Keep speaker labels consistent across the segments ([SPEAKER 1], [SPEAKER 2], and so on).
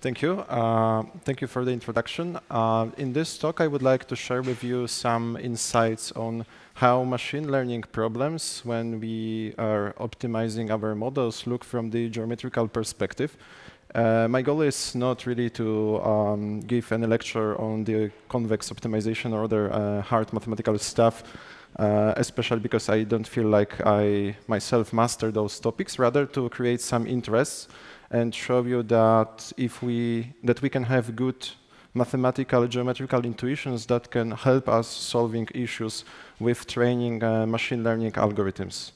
[SPEAKER 1] Thank you. Thank you for the introduction. In this talk, I would like to share with you some insights on how machine learning problems, when we are optimizing our models, look from the geometrical perspective. My goal is not really to give any lecture on the convex optimization or other hard mathematical stuff, especially because I don't feel like I myself master those topics, rather to create some interests and show you that we can have good mathematical, geometrical intuitions that can help us solving issues with training machine learning algorithms.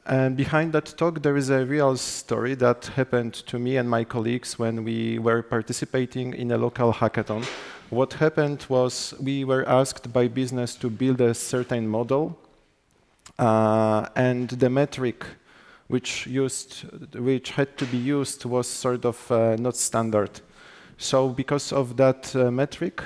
[SPEAKER 1] And behind that talk, there is a real story that happened to me and my colleagues when we were participating in a local hackathon. What happened was we were asked by business to build a certain model, and the metric which had to be used was sort of not standard. So because of that metric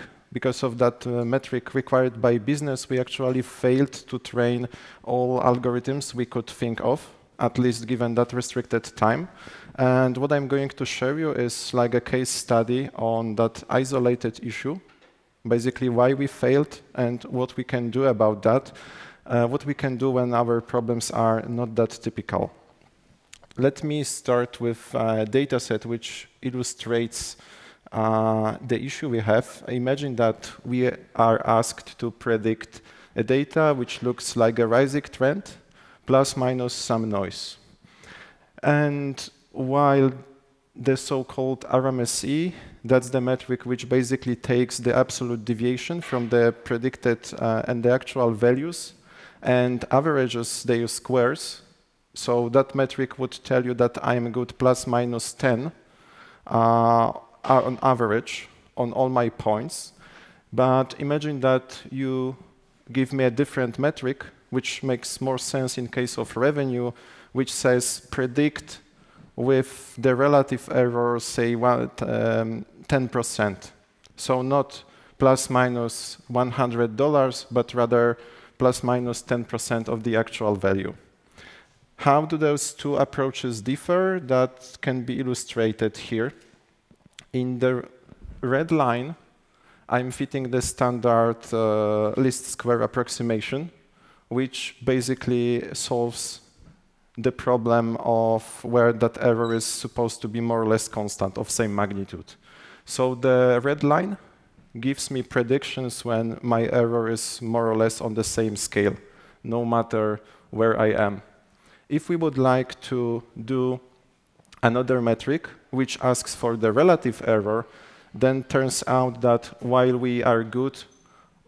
[SPEAKER 1] required by business, we actually failed to train all algorithms we could think of, at least given that restricted time. And what I'm going to show you is like a case study on that isolated issue, basically why we failed and what we can do about that, what we can do when our problems are not that typical. Let me start with a data set which illustrates the issue we have. Imagine that we are asked to predict a data which looks like a rising trend, plus minus some noise. And while the so-called RMSE, that's the metric which basically takes the absolute deviation from the predicted and the actual values and averages their squares. So that metric would tell you that I'm good plus minus 10 on average on all my points. But imagine that you give me a different metric, which makes more sense in case of revenue, which says predict with the relative error, say 10%. So not plus minus $100, but rather plus minus 10% of the actual value. How do those two approaches differ? That can be illustrated here. In the red line, I'm fitting the standard least square approximation, which basically solves the problem of where that error is supposed to be more or less constant of same magnitude. So the red line gives me predictions when my error is more or less on the same scale, no matter where I am. If we would like to do another metric, which asks for the relative error, then turns out that while we are good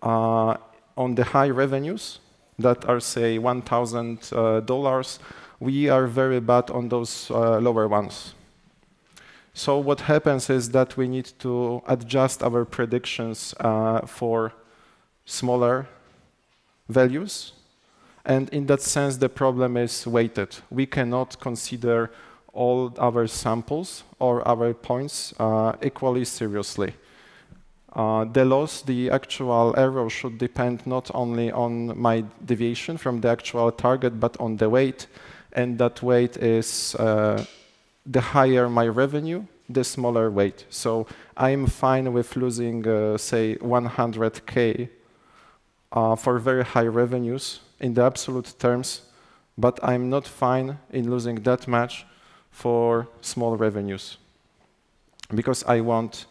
[SPEAKER 1] on the high revenues that are, say, $1,000, we are very bad on those lower ones. So what happens is that we need to adjust our predictions for smaller values. And in that sense, the problem is weighted. We cannot consider all our samples or our points equally seriously. The loss, the actual error, should depend not only on my deviation from the actual target, but on the weight. And that weight is the higher my revenue, the smaller weight. So I'm fine with losing, say, 100K for very high revenues in the absolute terms, but I'm not fine in losing that much for small revenues because I want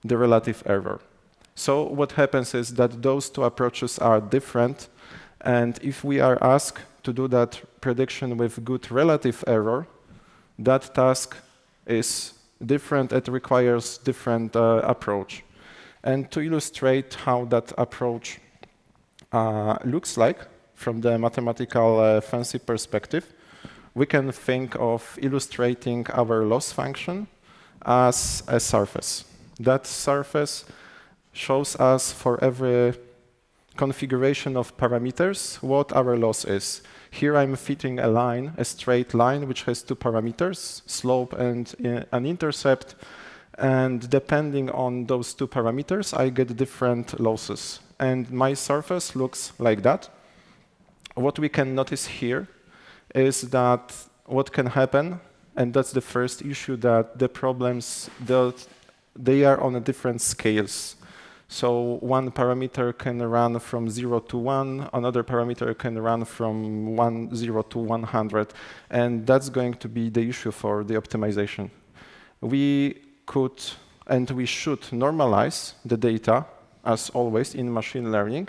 [SPEAKER 1] the relative error. So what happens is that those two approaches are different, and if we are asked to do that prediction with good relative error, that task is different. It requires different approach. And to illustrate how that approach looks like from the mathematical fancy perspective, we can think of illustrating our loss function as a surface. That surface shows us for every configuration of parameters what our loss is. Here I'm fitting a line, a straight line, which has two parameters, slope and an intercept. And depending on those two parameters, I get different losses. And my surface looks like that. What we can notice here is that what can happen And that's the first issue, that the problems, they are on a different scales. So one parameter can run from 0 to 1, another parameter can run from 0 to 100, and that's going to be the issue for the optimization. We could and we should normalize the data, as always in machine learning.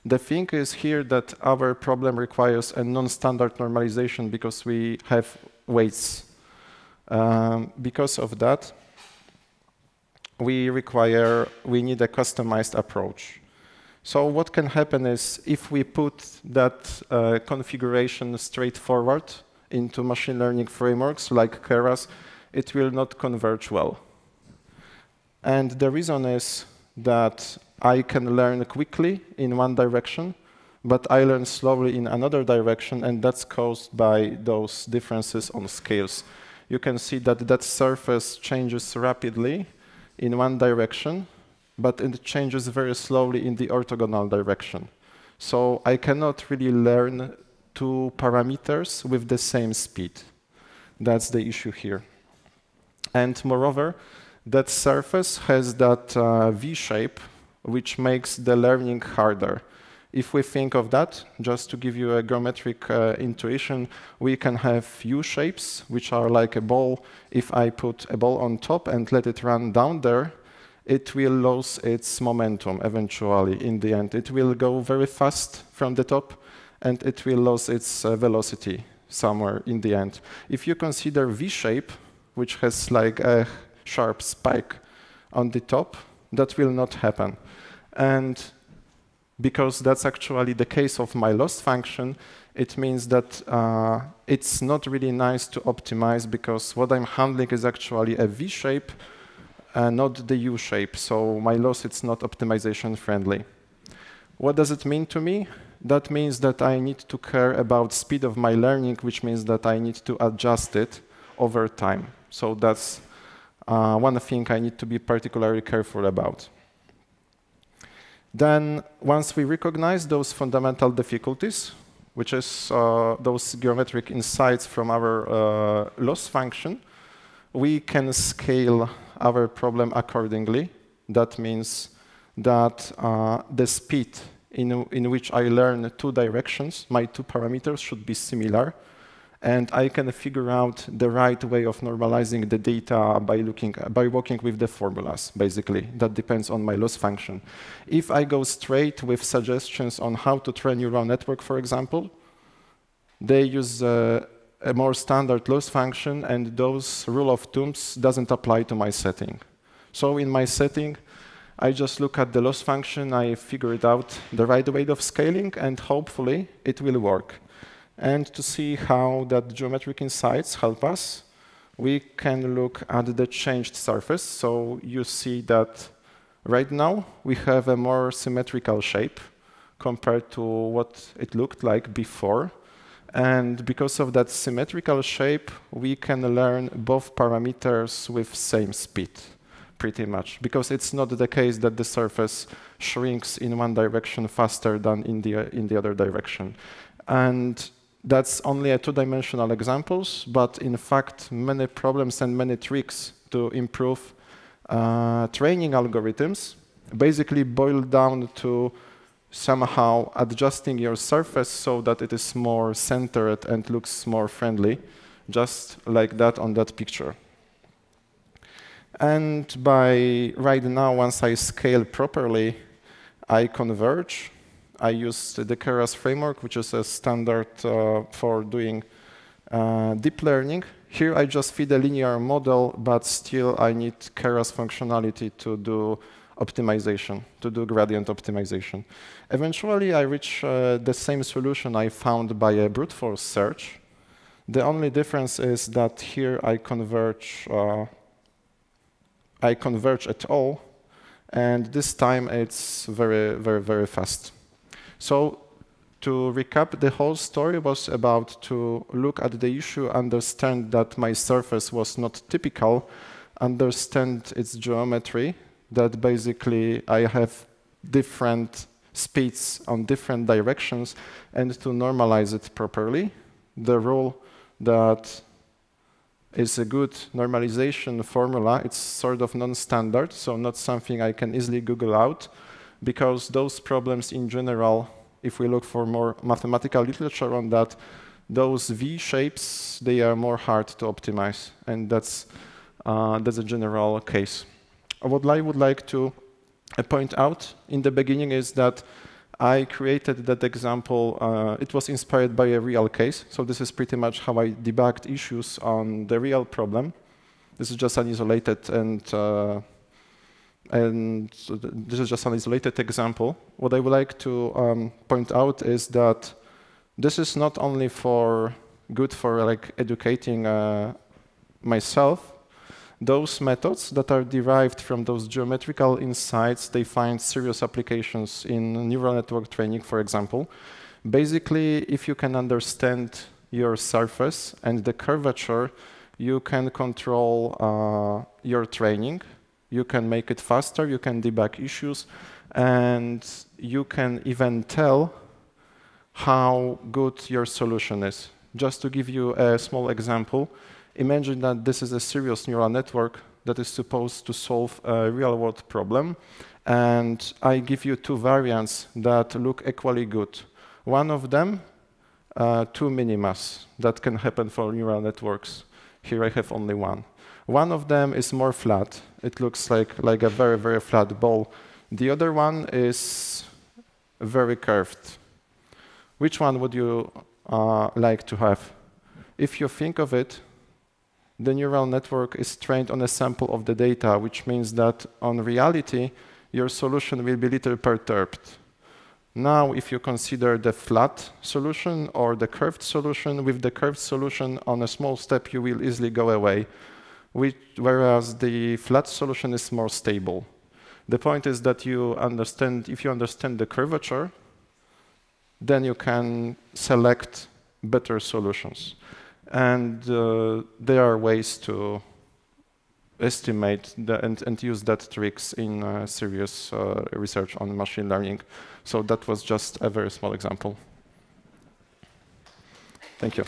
[SPEAKER 1] The thing is here that our problem requires a non-standard normalization because we have weights. Because of that, we need a customized approach. So what can happen is if we put that configuration straightforward into machine learning frameworks like Keras, it will not converge well. And the reason is that I can learn quickly in one direction, but I learn slowly in another direction, and that's caused by those differences on scales. You can see that that surface changes rapidly in one direction, but it changes very slowly in the orthogonal direction. So I cannot really learn two parameters with the same speed. That's the issue here. And moreover, that surface has that V shape, which makes the learning harder. If we think of that, just to give you a geometric intuition, we can have U shapes, which are like a ball. If I put a ball on top and let it run down there, it will lose its momentum eventually in the end. It will go very fast from the top, and it will lose its velocity somewhere in the end. If you consider V shape, which has like a sharp spike on the top, that will not happen. And because that's actually the case of my loss function, it means that it's not really nice to optimize because what I'm handling is actually a V shape, not the U shape. So my loss, it's not optimization friendly. What does it mean to me? That means that I need to care about speed of my learning, which means that I need to adjust it over time. So that's one thing I need to be particularly careful about. Then, once we recognize those fundamental difficulties, which is those geometric insights from our loss function, we can scale our problem accordingly. That means that the speed in which I learn two directions, my two parameters, should be similar. And I can figure out the right way of normalizing the data by working with the formulas, basically. That depends on my loss function. If I go straight with suggestions on how to train neural network, for example, they use a more standard loss function, and those rule of thumbs doesn't apply to my setting. So in my setting, I just look at the loss function, I figure it out the right way of scaling, and hopefully it will work. And to see how that geometric insights help us, we can look at the changed surface. So you see that right now we have a more symmetrical shape compared to what it looked like before. And because of that symmetrical shape, we can learn both parameters with same speed, pretty much. Because it's not the case that the surface shrinks in one direction faster than in the other direction. And that's only a two-dimensional examples, but in fact, many problems and many tricks to improve training algorithms basically boil down to somehow adjusting your surface so that it is more centered and looks more friendly, just like that on that picture. And by right now, once I scale properly, I converge. I use the Keras framework, which is a standard for doing deep learning. Here I just feed a linear model, but still I need Keras functionality to do optimization, to do gradient optimization. Eventually I reach the same solution I found by a brute force search. The only difference is that here I converge at all, and this time it's very, very, very fast. So to recap, the whole story was about to look at the issue, understand that my surface was not typical, understand its geometry, that basically I have different speeds on different directions, and to normalize it properly. The rule that is a good normalization formula. It's sort of non-standard, so not something I can easily Google out, because those problems in general, if we look for more mathematical literature on that, those V shapes, they are more hard to optimize, and that's a general case. What I would like to point out in the beginning is that I created that example. It was inspired by a real case, so this is pretty much how I debugged issues on the real problem. This is just an isolated this is just an isolated example. What I would like to point out is that this is not only good for like educating myself. Those methods that are derived from those geometrical insights, they find serious applications in neural network training, for example. Basically, if you can understand your surface and the curvature, you can control your training. You can make it faster, you can debug issues, and you can even tell how good your solution is. Just to give you a small example, imagine that this is a serious neural network that is supposed to solve a real-world problem, and I give you two variants that look equally good. One of them, two minimas that can happen for neural networks. Here I have only one. One of them is more flat. It looks like a very, very flat ball. The other one is very curved. Which one would you like to have? If you think of it, the neural network is trained on a sample of the data, which means that on reality, your solution will be a little perturbed. Now, if you consider the flat solution or the curved solution, with the curved solution, on a small step, you will easily go away, whereas the flat solution is more stable. The point is that if you understand the curvature, then you can select better solutions. And there are ways to estimate and use that tricks in serious research on machine learning. So that was just a very small example. Thank you.